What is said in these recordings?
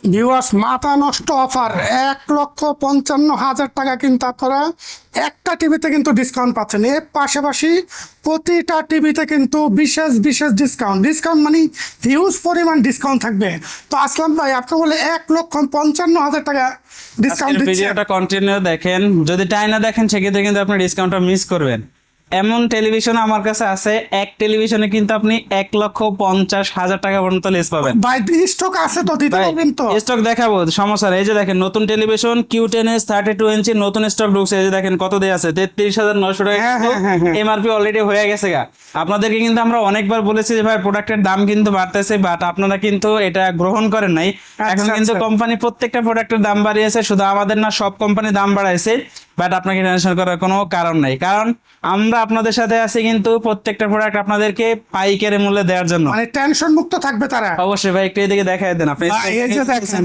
Viewers, মাথা নষ্ট offer 1,55,000 টাকা কিন্তু আপনারা একটা টিভিতে কিন্তু ডিসকাউন্ট পাচ্ছেন। এর পাশাপাশি প্রতিটা টিভিতে কিন্তু বিশেষ বিশেষ ডিসকাউন্ট মানে হিউজ পরিমাণ ডিসকাউন্ট থাকবে। তো আসলাম ভাই, আপনি বলে 1,55,000 টাকা ডিসকাউন্ট দিচ্ছেন। ভিডিওটা কন্টিনিউ দেখেন, যদি টাই না দেখেন সেক্ষেত্রে কিন্তু আপনি ডিসকাউন্টটা মিস করবেন। এমন টেলিভিশন আমার কাছে আছে, এক টেলিভিশনে কিন্তু আপনি 1,50,000 টাকা পর্যন্ত লেস পাবেন। ভাই স্টক আছে তো দিতে পারবেন তো? স্টক দেখাবো, সমস্যা নেই। এই যে দেখেন নতুন টেলিভিশন Q10s 32 ইঞ্চি নতুন স্টক ঢুকছে। এই যে দেখেন কত দিয়ে আছে, 33,900 টাকা। এমআরপি অলরেডি হয়ে গেছে গা। আপনাদেরকে কিন্তু আমরা অনেকবার বলেছি যে ভাই প্রোডাক্টের দাম কিন্তু বাড়তেছে, বাট আপনারা কিন্তু এটা গ্রহণ করেন নাই। এখন কিন্তু কোম্পানি প্রত্যেকটা প্রোডাক্টের দাম বাড়িয়েছে, শুধু আমাদের না, সব কোম্পানি দাম বাড়াইছে। বাট আপনাকে টেনশন করার কোনো কারণ নাই, কারণ আমরা আপনাদের সাথে আছি কিন্তু প্রত্যেকটা প্রোডাক্ট আপনাদেরকে পাইকারি মূল্যে দেওয়ার জন্য। মানে টেনশন মুক্ত থাকবে তারা। অবশ্যই ভাই, একটু এদিকে দেখাই দেন। আপনি এই যে দেখেন,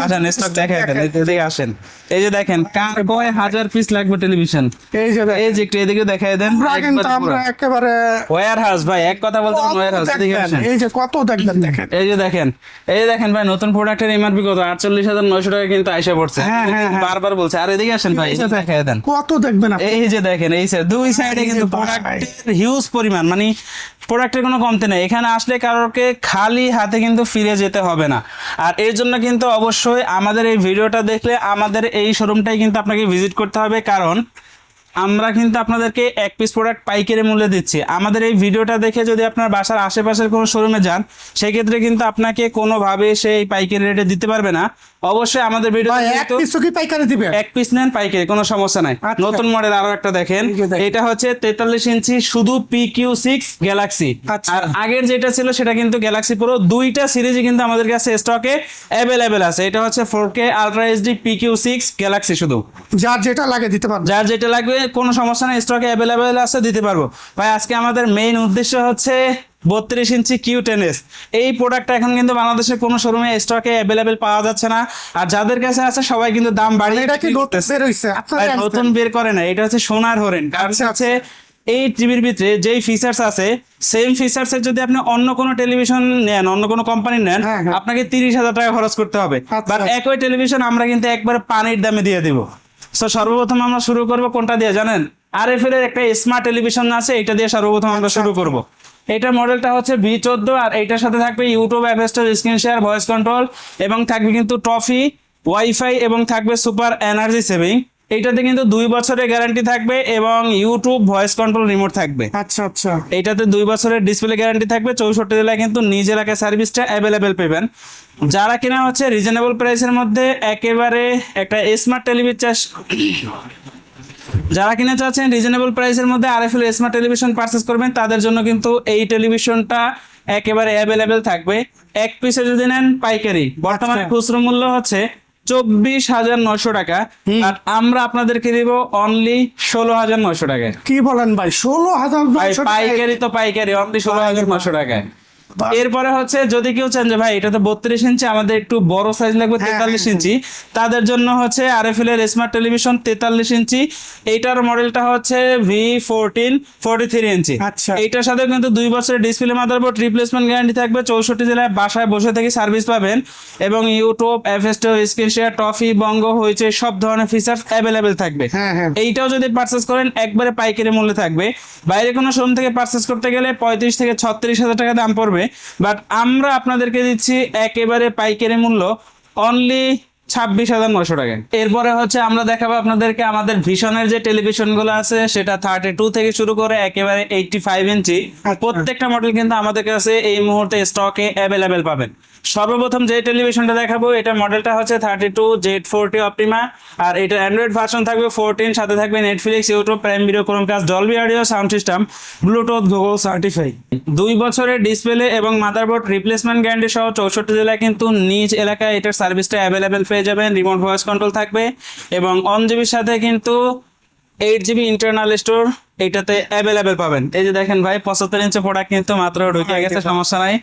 আসেন স্টক দেখাই দেন, এদিকে আসেন। এই যে দেখেন কার কয় হাজার পিস লাগবে টেলিভিশন। এই যে এই যে একটু এদিকে দেখাই দেন। কিন্তু আমরা একেবারে ওয়্যার হাউস ভাই, এক কথা বলতে ওয়্যার হাউস। এদিকে আসেন। এই যে কত দেখবেন, দেখেন এই যে দেখেন, এই যে দেখেন ভাই, নতুন প্রোডাক্টের এমআরপি কত, 48,900 টাকা কিন্তু আইসা পড়ছে। বারবার বলছে। আর এদিকে আসেন ভাই, এই যে দেখাই দেন কত দেখবেন আপনি। এই যে দেখেন, এই স্যার দুই সাইডে কিন্তু প্রোডাক্টের হিউজ পরিমাণ, মানে প্রোডাক্টের কোনো কমতি নেই। এখানে আসলে কারোকে খালি হাতে কিন্তু ফিরে যেতে হবে না। আর এর জন্য কিন্তু অবশ্যই আমাদের এই ভিডিওটা দেখলে আমাদের এই শোরুমটাই কিন্তু আপনাকে ভিজিট করতে হবে, কারণ আমরা কিন্তু আপনাদেরকে এক পিস প্রোডাক্ট পাইকারি মূল্যে দিচ্ছি। আমাদের এই ভিডিওটা দেখে যদি আপনার বাসার আশেপাশের কোনো শোরুমে যান, সেক্ষেত্রে কিন্তু আপনাকে কোনোভাবে সেই পাইকারি রেটে দিতে পারবে না। অবশ্যই আমাদের ভিডিও এক পিস কি পাইকারি দিবে? এক পিস নেন পাইকারি, কোনো সমস্যা নাই। নতুন মডেল আরো একটা দেখেন, এটা হচ্ছে 43 ইঞ্চি শুধু PQ6 গ্যালাক্সি। আর আগের যেটা ছিল সেটা কিন্তু গ্যালাক্সি প্রো। দুইটা সিরিজই কিন্তু আমাদের কাছে স্টকে অ্যাভেলেবেল আছে। এটা হচ্ছে 4K ultra HD PQ6 Galaxy. শুধু যার যেটা লাগে দিতে পারবে, যার যেটা লাগবে কোনো সমস্যা নেই, স্টকে অ্যাভেলেবেল আছে, দিতে পারবো। ভাই আজকে আমাদের মেইন উদ্দেশ্য হচ্ছে 32 ইঞ্চি Q10s। এই প্রোডাক্টটা এখন কিন্তু বাংলাদেশের কোনো শোরুমে স্টকে অ্যাভেলেবেল পাওয়া যাচ্ছে না। আর যাদের কাছে আছে সবাই কিন্তু দাম বাড়িয়ে। এটা কি নতুন বের হইছে? আপনারা নতুন বের করে না, এটা হচ্ছে সোনার হরিণ। কারণ হচ্ছে এই টিভির ভিতরে যেই ফিচার্স আছে, সেম ফিচার্সের যদি আপনি অন্য কোনো টেলিভিশন নেন, অন্য কোনো কোম্পানি নেন, আপনাকে 30,000 টাকা খরচ করতে হবে। বাট একই টেলিভিশন আমরা কিন্তু একবারে পানির দামে দিয়ে দিব। তো সর্বপ্রথম আমরা শুরু করব কোনটা দিয়ে জানেন? RFL এর একটা স্মার্ট টেলিভিশন আছে, এটা দিয়ে সর্বপ্রথম আমরা শুরু করব। এটার মডেলটা হচ্ছে V14, আর এটার সাথে থাকবে ইউটিউব অ্যাভেস্টার, স্ক্রিন শেয়ার, ভয়েস কন্ট্রোল, এবং থাকবে কিন্তু টফি, ওয়াইফাই, এবং থাকবে সুপার এনার্জি সেভিং। এইটাতে কিন্তু 2 বছরের গ্যারান্টি থাকবে এবং ইউটিউব ভয়েস কন্ট্রোল রিমোট থাকবে। আচ্ছা আচ্ছা। এইটাতে 2 বছরের ডিসপ্লে গ্যারান্টি থাকবে। 64 জেলায় কিন্তু নিজ এলাকায় সার্ভিসটা অ্যাভেলেবেল পাবেন। যারা কিনা হচ্ছে রিজনেবল প্রাইসের মধ্যে একেবারে একটা স্মার্ট টেলিভিশন যারা কিনে চাচ্ছেন রিজনেবল প্রাইসের মধ্যে RFL স্মার্ট টেলিভিশন পারচেজ করবেন, তাদের জন্য কিন্তু এই টেলিভিশনটা একেবারে অ্যাভেলেবেল থাকবে। এক পিসে যদি নেন পাইকারি, বর্তমানে খুচরো মূল্য হচ্ছে 24,900 টাকা। আর আমরা আপনাদেরকে দিব অনলি 16,900 টাকায়। কি বলেন ভাই, 16,900? পাইকারি তো পাইকারি, অনলি 16,900 টাকায়। এরপরে হচ্ছে যদি কেউ চান যে ভাই এটা তো 32 ইঞ্চি, আমাদের একটু বড় সাইজ লাগবে 43 ইঞ্চি, তাদের জন্য হচ্ছে RFL এর স্মার্ট টেলিভিশন 43 ইঞ্চি। এইটার মডেলটা হচ্ছে V14 43 ইঞ্চি। এইটার সাথে কিন্তু 2 বছরের ডিসপ্লে, মাদারবোর্ড রিপ্লেসমেন্ট গ্যারান্টি থাকবে। 64 জেলায় বাসায় বসে থেকে সার্ভিস পাবেন, এবং ইউটিউব, অ্যাভেস্টো, স্ক্রিন শেয়ার, টফি, বঙ্গ, হইছে সব ধরনের ফিচার্স অ্যাভেলেবেল থাকবে। এইটাও যদি পারচেজ করেন একবারে পাইকারি মূল্যে থাকবে। বাইরে কোনো শোরুম থেকে পারচেজ করতে গেলে 35 থেকে 36,000 টাকা দাম পড়বে। বাট আমরা আপনাদেরকে দিচ্ছি একেবারে পাইকারি মূল্য অনলি 26,900 টাকায়। এরপরে হচ্ছে আমরা দেখাবো আপনাদেরকে আমাদের ভিশনের যে টেলিভিশন গুলো আছে, সেটা 32 থেকে শুরু করে একেবারে 85 ইঞ্চি। প্রত্যেকটা মডেল কিন্তু আমাদের কাছে এই মুহূর্তে স্টকে অ্যাভেলেবেল পাবেন। সর্বপ্রথম যে টেলিভিশনটা দেখাবো, এটা মডেলটা হচ্ছে 32Z40 অপটিমা। আর এটা অ্যান্ড্রয়েড ভার্সন থাকবে 14, সাথে থাকবে Netflix, YouTube, Prime video, Chromecast, Dolby audio sound system, Bluetooth, Google certify. 2 বছরের ডিসপ্লে এবং মাদারবোর্ড রিপ্লেসমেন্ট গ্যারান্টি সহ 64 জেলায় কিন্তু নিজ এলাকায় এটার সার্ভিসটা অ্যাভেলেবেল পেয়ে যাবেন। রিমোট ভয়েস কন্ট্রোল থাকবে, এবং 1GB সাথে কিন্তু 8GB ইন্টারনাল স্টোর এইটাতে অ্যাভেলেবেল পাবেন। এই যে দেখেন ভাই, 75 ইঞ্চি প্রোডাক্ট কিন্তু মাত্র ঢুকে গেছে, সমস্যা নাই।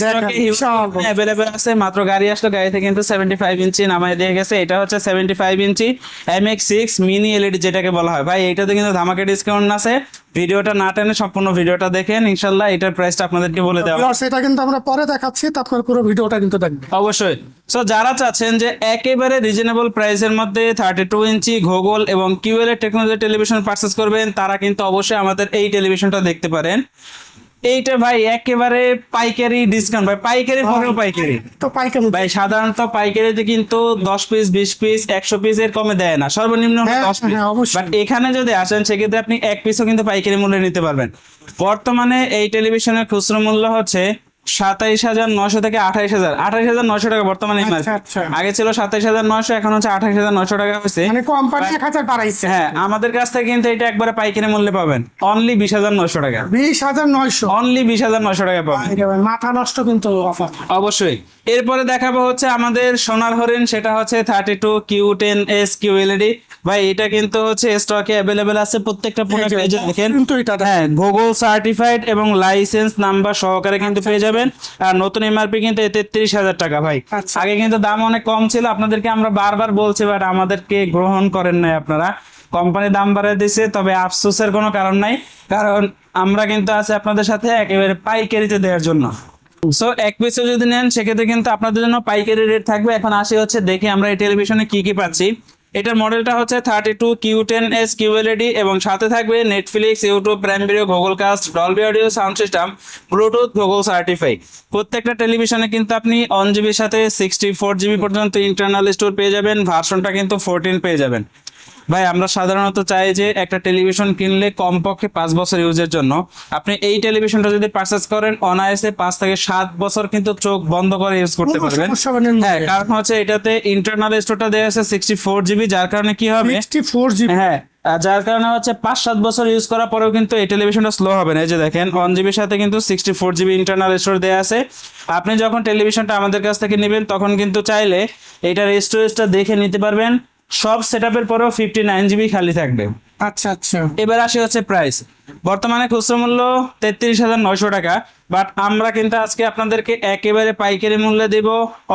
স্টকে বিশাল box। অ্যাভেলেবেল আছে, মাত্র গাড়ি আসলো, গাড়িতে কিন্তু 75 ইঞ্চি নামায় দিয়ে গেছে। এটা হচ্ছে 75 ইঞ্চি MX6 মিনি এলইডি যেটাকে বলা হয় ভাই। এইটাতে কিন্তু ধামাকা ডিসকাউন্ট আছে, ভিডিওটা না টেনে সম্পূর্ণ ভিডিওটা দেখেন, ইনশাল্লাহ এটার প্রাইসটা আপনাদেরকে বলে দেওয়া Viewers, এটা কিন্তু আমরা পরে দেখাচ্ছি, তারপর পুরো ভিডিওটা কিন্তু দেখবে। অবশ্যই। সো যারা চাচ্ছেন যে একেবারে রিজনেবল প্রাইসের মধ্যে 32 ইঞ্চি গুগল এবং কিউএল এর টেকনোলজি টেলিভিশন পারচেজ করবেন, তারা কিন্তু অবশ্যই আমাদের এই টেলিভিশনটা দেখতে পারেন। এইটা ভাই একেবারে পাইকারি ডিসকাউন্ট ভাই, পাইকারি পরেও পাইকারি তো পাইকারি ভাই। সাধারণত পাইকারিতে কিন্তু 10 পিস 20 পিস 100 পিস এর কমে দেয় না, সর্বনিম্ন হলো হ্যাঁ, 10 পিস। হ্যাঁ, অবশ্যই। বাট এখানে যদি আসেন সেক্ষেত্রে আপনি এক পিসও কিন্তু পাইকারি মূল্যে নিতে পারবেন। বর্তমানে এই টেলিভিশনের খুচরো মূল্য হচ্ছে 27,900 থেকে 28,900 টাকা বর্তমানে MRP। আচ্ছা, আচ্ছা। আগে ছিল 27,900, এখন হচ্ছে 28,900 টাকা হয়েছে। মানে কোম্পানি 1000 বাড়াইছে। হ্যাঁ, আমাদের কাছ থেকে কিন্তু এটা একবারে পাইকারি মূল্যে পাবেন, অনলি 20,900 টাকা, 20,900। অনলি 20,900 টাকা পাবেন। এটা ভাই মাথা নষ্ট কিন্তু অফার। অবশ্যই। এরপরে দেখাবো হচ্ছে আমাদের সোনার হরিণ, সেটা হচ্ছে 32 Q10S QLED ভাই। এটা কিন্তু হচ্ছে স্টকে অ্যাভেলেবেল আছে প্রত্যেকটা প্রোডাক্ট। এই যে দেখেন, কিন্তু এটা হ্যাঁ, গুগল সার্টিফাইড এবং লাইসেন্স নাম্বার সহকারে কিন্তু পেয়ে যাবেন। আর নতুন এমআরপি কিন্তু 33,000 টাকা ভাই। আচ্ছা। আগে কিন্তু দাম অনেক কম ছিল, আপনাদেরকে আমরা বারবার বলছি, বাট আমাদেরকে গ্রহণ করেন নাই আপনারা। কোম্পানি দাম বাড়িয়ে দিছে, তবে আফসোসের কোনো কারণ নাই, কারণ আমরা কিন্তু আছি আপনাদের সাথে একেবারে পাইকারিতে দেওয়ার জন্য। সো এক পিসও যদি নেন সেক্ষেত্রে কিন্তু আপনাদের জন্য পাইকারি রেট থাকবে। এখন আসি হচ্ছে দেখি আমরা এই টেলিভিশনে কি কি পাচ্ছি। এটার মডেলটা হচ্ছে 32 Q10S QLED এবং সাথে থাকবে Netflix, YouTube, Prime Video, Google Cast, Dolby audio sound system, Bluetooth, Google certify. প্রত্যেকটা টেলিভিশনে কিন্তু আপনি 1GB সাথে 64GB পর্যন্ত ইন্টারনাল স্টোর পেয়ে যাবেন, ভার্সনটা কিন্তু 14 পেয়ে যাবেন। ভাই আমরা সাধারণত চাই যে একটা টেলিভিশন কিনলে কমপক্ষে 5 বছর ইউজের জন্য। আপনি এই টেলিভিশনটা যদি পারচেজ করেন অনায়াসে 5 থেকে 7 বছর কিন্তু চোখ বন্ধ করে ইউজ করতে কোনো পারবেন। সমস্যা হবে না। হ্যাঁ, কারণ হচ্ছে এটাতে ইন্টারনাল স্টোরটা দেওয়া আছে 64GB, যার কারণে কি হবে, 64GB। হ্যাঁ, যার কারণে হচ্ছে 5-7 বছর ইউজ করার পরেও কিন্তু এই টেলিভিশনটা স্লো হবে না। এই যে দেখেন 1GB সাথে কিন্তু 64GB ইন্টারনাল স্টোর দেওয়া আছে। আপনি যখন টেলিভিশনটা আমাদের কাছ থেকে নেবেন তখন কিন্তু চাইলে এটার স্টোরেজটা দেখে নিতে পারবেন। সব সেটআপের পরেও 59GB খালি থাকবে। আচ্ছা আচ্ছা। এবার আসি হচ্ছে প্রাইস। বর্তমানে খুচরো মূল্য 33,900 টাকা, বাট আমরা কিন্তু আজকে আপনাদেরকে একেবারে পাইকারি মূল্যে দিব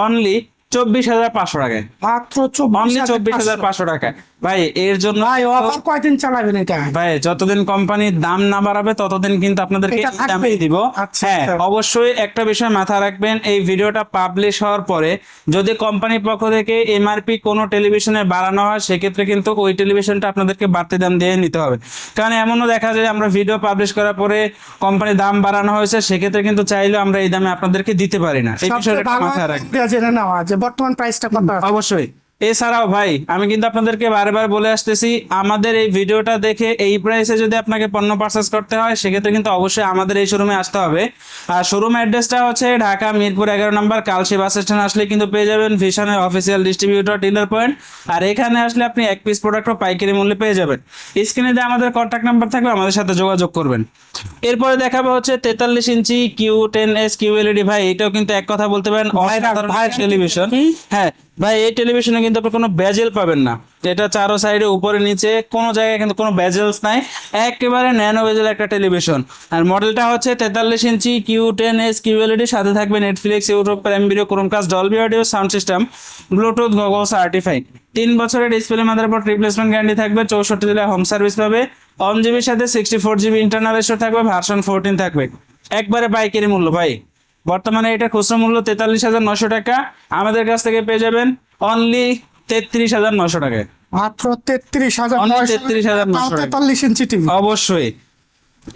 অনলি 24,500 টাকায়, মাত্র অনলি 24,500 24,500 টাকায়। ভাই এর জন্য ভাই অফার কয়দিন চালাবেন এটা? ভাই যতদিন কোম্পানি দাম না বাড়াবে ততদিন কিন্তু আপনাদেরকে এটা এই থাকবেই। দামেই দিব। আচ্ছা, হ্যাঁ, আচ্ছা। অবশ্যই একটা বিষয় মাথায় রাখবেন, এই ভিডিওটা পাবলিশ হওয়ার পরে যদি কোম্পানির পক্ষ থেকে এমআরপি কোনো টেলিভিশনে বাড়ানো হয় সেক্ষেত্রে কিন্তু ওই টেলিভিশনটা আপনাদেরকে বাড়তি দাম দিয়ে নিতে হবে। কারণ এমনও দেখা যায় আমরা ভিডিও পাবলিশ করার পরে কোম্পানির দাম বাড়ানো হয়েছে, সেক্ষেত্রে কিন্তু চাইলে আমরা এই দামে আপনাদেরকে দিতে পারি না। এই বিষয়টা সবচেয়ে ভালো মাথায় রাখবেন। এটা জেনে নেওয়া যে বর্তমান প্রাইসটা কত আছে। অবশ্যই। এছাড়াও ভাই আমি কিন্তু আপনাদেরকে বারবার বলে আসতেছি, আমাদের এই ভিডিওটা দেখে এই প্রাইসে যদি আপনাকে পণ্য পারচেজ করতে হয় সেক্ষেত্রে কিন্তু অবশ্যই আমাদের এই শোরুমে আসতে হবে। আর শোরুম অ্যাড্রেসটা হচ্ছে ঢাকা মিরপুর 11 নম্বর কালশী বাস স্ট্যান্ড আসলে কিন্তু পেয়ে যাবেন ভিশনের অফিসিয়াল ডিস্ট্রিবিউটর ডিলার পয়েন্ট। আর এখানে আসলে আপনি এক পিস প্রোডাক্টও পাইকারি মূল্যে পেয়ে যাবেন। স্ক্রিনে দিয়ে আমাদের কন্ট্যাক্ট নাম্বার থাকবে, আমাদের সাথে যোগাযোগ করবেন। এরপরে দেখাবো হচ্ছে 43 ইঞ্চি Q10S QLED ভাই। এটাও কিন্তু এক কথা বলতে পারেন অসাধারণ টেলিভিশন। হ্যাঁ ভাই, এই টেলিভিশনে কিন্তু আপনি কোনো বেজেল পাবেন না। এটা চারো সাইডে উপরে নিচে কোনো জায়গায় কিন্তু কোনো বেজেলস নাই, একেবারে ন্যানো বেজেল একটা টেলিভিশন। আর মডেলটা হচ্ছে 43 ইঞ্চি Q10S QLED, সাথে থাকবে Netflix, YouTube, Prime video, Chromecast, Dolby audio sound system, Bluetooth, Google certified. 3 বছরের ডিসপ্লে মাদারবোর্ড রিপ্লেসমেন্ট গ্যারান্টি থাকবে, 64 জেলায় হোম সার্ভিস পাবে, 1GB সাথে 64GB ইন্টারনাল স্টোর থাকবে, ভার্সন 14 থাকবে। একবারে পাইকারি মূল্য ভাই। বর্তমানে এটা খুচরা মূল্য 43,900 টাকা, আমাদের কাছ থেকে পেয়ে যাবেন অনলি 33,900 টাকায়। মাত্র 33,900 33,900 টাকা। 43 ইঞ্চি টিভি। অবশ্যই।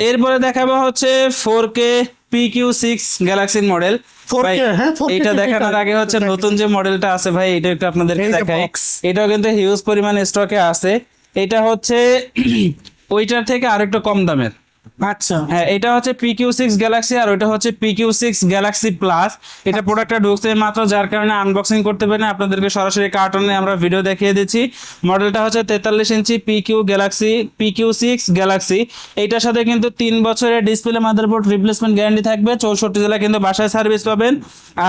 এরপরে দেখাবো হচ্ছে 4K PQ6 Galaxy model. 4K, হ্যাঁ, 4K এটা দেখানোর আগে হচ্ছে নতুন যে মডেলটা আছে ভাই, এটা একটু আপনাদেরকে এই যে দেখাই। box। এটাও কিন্তু হিউজ পরিমাণ স্টকে আছে। এটা হচ্ছে ওইটার থেকে আরেকটু কম দামের। আচ্ছা। হ্যাঁ, এটা হচ্ছে PQ6 গ্যালাক্সি আর ওইটা হচ্ছে PQ6 গ্যালাক্সি প্লাস। এটা প্রোডাক্টটা ঢুকছে মাত্র, যার কারণে আনবক্সিং করতে পারি না, আপনাদেরকে সরাসরি কার্টনে আমরা ভিডিও দেখিয়ে দিচ্ছি। মডেলটা হচ্ছে 43 ইঞ্চি PQ6 গ্যালাক্সি। এইটার সাথে কিন্তু 3 বছরের ডিসপ্লে মাদারবোর্ড রিপ্লেসমেন্ট গ্যারান্টি থাকবে, 64 জেলা কিন্তু বাসায় সার্ভিস পাবেন।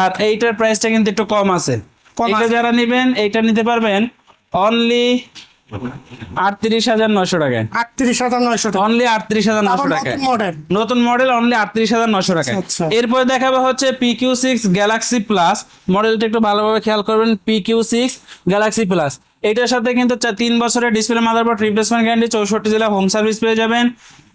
আর এইটার প্রাইসটা কিন্তু একটু কম আছে। কম এটা আছে। যারা নেবেন এইটা নিতে পারবেন অনলি 38,900 টাকায়, 38,900 টাকা। অনলি 38,900 আবার টাকায় নতুন মডেল। নতুন মডেল, অনলি 38,900 টাকায়। আচ্ছা। এরপরে দেখাবো হচ্ছে PQ6 গ্যালাক্সি প্লাস মডেলটা, একটু ভালোভাবে খেয়াল করবেন। PQ6 গ্যালাক্সি প্লাস, এটার সাথে কিন্তু 3 বছরের ডিসপ্লে, মাদারবোর্ড রিপ্লেসমেন্ট গ্যারান্টি, 64 জেলা হোম সার্ভিস পেয়ে যাবেন।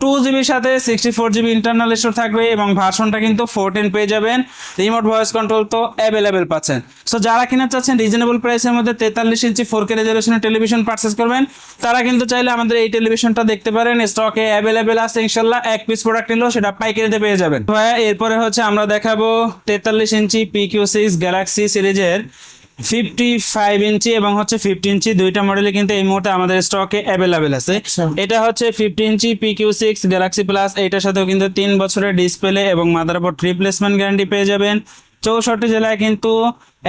2GB সাথে 64GB ইন্টারনাল স্টোর থাকবে এবং ভার্সনটা কিন্তু 14 পেয়ে যাবেন। রিমোট ভয়েস কন্ট্রোল তো অ্যাভেলেবেল পাচ্ছেন। সো যারা কিনা চাচ্ছেন রিজনেবল প্রাইসের মধ্যে 43 ইঞ্চি 4K রেজলিউশনের টেলিভিশন পারচেস করবেন, তারা কিন্তু চাইলে আমাদের এই টেলিভিশনটা দেখতে পারেন। স্টকে অ্যাভেলেবেল আছে ইনশাল্লাহ। এক পিস প্রোডাক্ট নিলেও সেটা পাইকারিতে পেয়ে যাবেন। ভাইয়া এরপরে হচ্ছে আমরা দেখাবো 43 ইঞ্চি PQ6 গ্যালাক্সি সিরিজের 55 ইঞ্চি এবং হচ্ছে 50 ইঞ্চি দুইটা মডেলে কিন্তু এই মুহূর্তে আমাদের স্টকে অ্যাভেলেবেল আছে। এটা হচ্ছে 50 ইঞ্চি PQ6 গ্যালাক্সি প্লাস, এটার সাথেও কিন্তু 3 বছরের ডিসপ্লে এবং মাদারবোর্ড রিপ্লেসমেন্ট গ্যারান্টি পেয়ে যাবেন। 64 জেলায় কিন্তু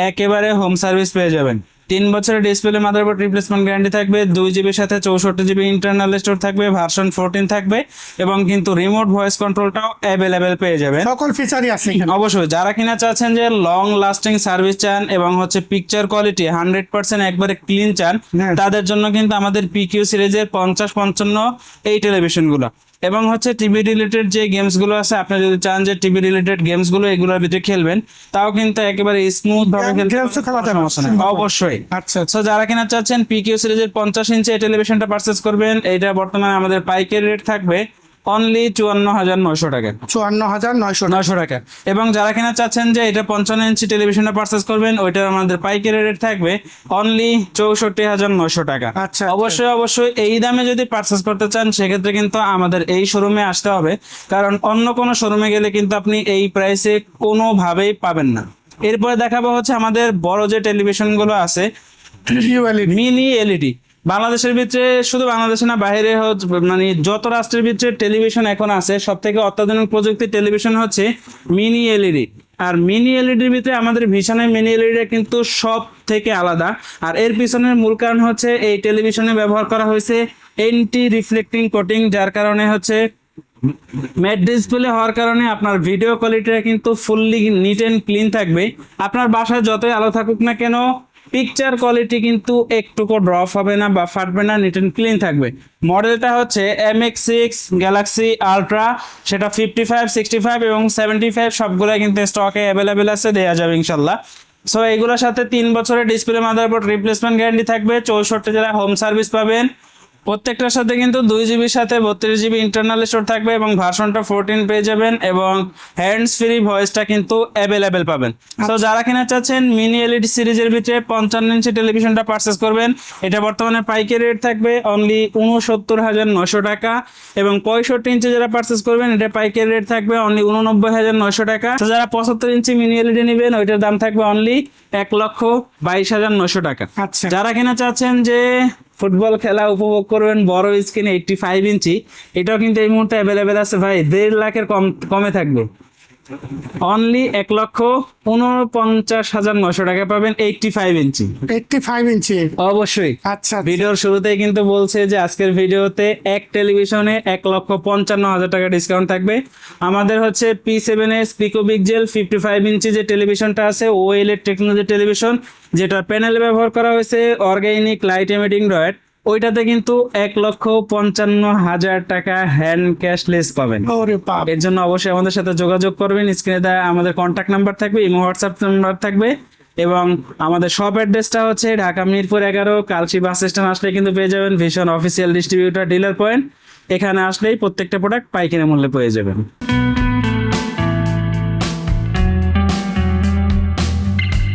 একেবারে হোম সার্ভিস পেয়ে যাবেন। 3 বছরের ডিসপ্লে, মাদারবোর্ড রিপ্লেসমেন্ট গ্যারান্টি থাকবে। 2GB সাথে 64GB ইন্টারনাল স্টোর থাকবে, ভার্সন 14 থাকবে এবং কিন্তু রিমোট ভয়েস কন্ট্রোলটাও অ্যাভেলেবেল পেয়ে যাবেন। সকল ফিচারই আছে এখানে। অবশ্যই যারা কিনা চাচ্ছেন যে লং লাস্টিং সার্ভিস চান এবং হচ্ছে পিকচার কোয়ালিটি 100% একবারে ক্লিন চান, হ্যাঁ। তাদের জন্য কিন্তু আমাদের PQ সিরিজের 50-55 এই টেলিভিশনগুলো এবং হচ্ছে টিভি রিলেটেড যে গেমসগুলো আছে, আপনি যদি চান যে টিভি রিলেটেড গেমসগুলো এগুলোর ভিতরে খেলবেন, তাও কিন্তু একেবারে স্মুথ ভাবে খেলতে গেমসও খেলা যাবে। সমস্যা নেই। অবশ্যই। আচ্ছা সো যারা কিনা চাচ্ছেন PQ সিরিজের 50 ইঞ্চি এই টেলিভিশনটা পারচেস করবেন, এটা বর্তমানে আমাদের পাইকারি রেট থাকবে অনলি 54,900 টাকা। 54,900 টাকা। এবং যারা কিনা চাচ্ছেন যে এটা 55 ইঞ্চি টেলিভিশনটা পারচেস করবেন, ওইটার আমাদের পাইকারি রেট থাকবে অনলি 64,900 টাকা। আচ্ছা। অবশ্যই এই দামে যদি পারচেস করতে চান, সেক্ষেত্রে কিন্তু আমাদের এই শোরুমে আসতে হবে, কারণ অন্য কোনো শোরুমে গেলে কিন্তু আপনি এই প্রাইসে কোনোভাবেই পাবেন না। এরপরে দেখাবো হচ্ছে আমাদের বড় যে টেলিভিশনগুলো আছে, মিনি এলইডি। বাংলাদেশের ভিতরে, শুধু বাংলাদেশে না, বাইরে মানে যত রাষ্ট্রের ভিতরে টেলিভিশন এখন আছে, সব থেকে অত্যাধুনিক প্রযুক্তির টেলিভিশন হচ্ছে মিনি এলইডি। আর মিনি এলইডির ভিতরে আমাদের ভিশনের মিনি এলইডিটা কিন্তু সব থেকে আলাদা। আর এর পিছনের মূল কারণ হচ্ছে এই টেলিভিশনে ব্যবহার করা হয়েছে এন্টি রিফ্লেক্টিং কোটিং, যার কারণে হচ্ছে ম্যাট ডিসপ্লে হওয়ার কারণে আপনার ভিডিও কোয়ালিটিটা কিন্তু ফুললি নিট এন্ড ক্লিন থাকবে। আপনার বাসায় যতই আলো থাকুক না কেন, পিকচার কোয়ালিটি কিন্তু একটুকু ড্রপ হবে না বা ফাটবে না, নিট এন্ড ক্লিন থাকবে। মডেলটা হচ্ছে MX6 গ্যালাক্সি আলট্রা, সেটা 55, 65 এবং 75 সবগুলাই কিন্তু স্টকে অ্যাভেলেবেল আছে, দেওয়া যাবে ইনশাল্লাহ। সো এগুলোর সাথে 3 বছরের ডিসপ্লে, মাদারবোর্ড রিপ্লেসমেন্ট গ্যারান্টি থাকবে, 64 জেলায় হোম সার্ভিস পাবেন। প্রত্যেকটার সাথে কিন্তু 2GB সাথে 32GB ইন্টারনাল স্টোর থাকবে এবং ভার্সনটা 14 পেয়ে যাবেন এবং হ্যান্ডস ফ্রি ভয়েসটা কিন্তু অ্যাভেলেবেল পাবেন। তো যারা কিনা চাচ্ছেন মিনি এলইডি সিরিজের ভিতরে 55 ইঞ্চি টেলিভিশনটা পারচেস করবেন, এটা বর্তমানে পাইকারি রেট থাকবে অনলি 69,900 টাকা এবং 65 ইঞ্চি যারা পারচেস করবেন, এটা পাইকারি রেট থাকবে অনলি 89,900 টাকা। তো যারা 75 ইঞ্চি মিনি এলইডি নেবেন, ওইটার দাম থাকবে অনলি 1,22,900 টাকা। আচ্ছা। যারা কিনা চাচ্ছেন যে ফুটবল খেলা উপভোগ করবেন বড় স্ক্রিনে 85 ইঞ্চি, এটাও কিন্তু এই মুহূর্তে অ্যাভেলেবেল আছে ভাই, 1.5 লাখের কমে থাকবে, অনলি 1,49,900 টাকা পাবেন 85 ইঞ্চি। 85 ইঞ্চি অবশ্যই। আচ্ছা। ভিডিওর শুরুতেই কিন্তু বলছে যে আজকের ভিডিওতে এক টেলিভিশনে 1,55,000 টাকা ডিসকাউন্ট থাকবে। আমাদের হচ্ছে P7s পিকোপিক্সেল 55 ইঞ্চি যে টেলিভিশনটা আছে, OLED টেকনোলজি টেলিভিশন, যেটা প্যানেলে ব্যবহার করা হয়েছে অর্গানিক লাইট এমিটিং ডয়েট, ওইটাতে কিন্তু 1,55,000 টাকা হ্যান্ড ক্যাশলেস পাবেন। ওরে বাপ। এর জন্য অবশ্যই আমাদের সাথে যোগাযোগ করবেন। স্ক্রিনে দেওয়া আমাদের কন্ট্যাক্ট নাম্বার থাকবে, ইমো হোয়াটসঅ্যাপ নাম্বার থাকবে এবং আমাদের শপ অ্যাড্রেসটা হচ্ছে ঢাকা মিরপুর 11 কালচি বাস স্ট্যান্ড আসলে কিন্তু পেয়ে যাবেন vision official distributor dealer point. এখানে আসলেই প্রত্যেকটা প্রোডাক্ট পাইকারি মূল্যে পেয়ে যাবেন।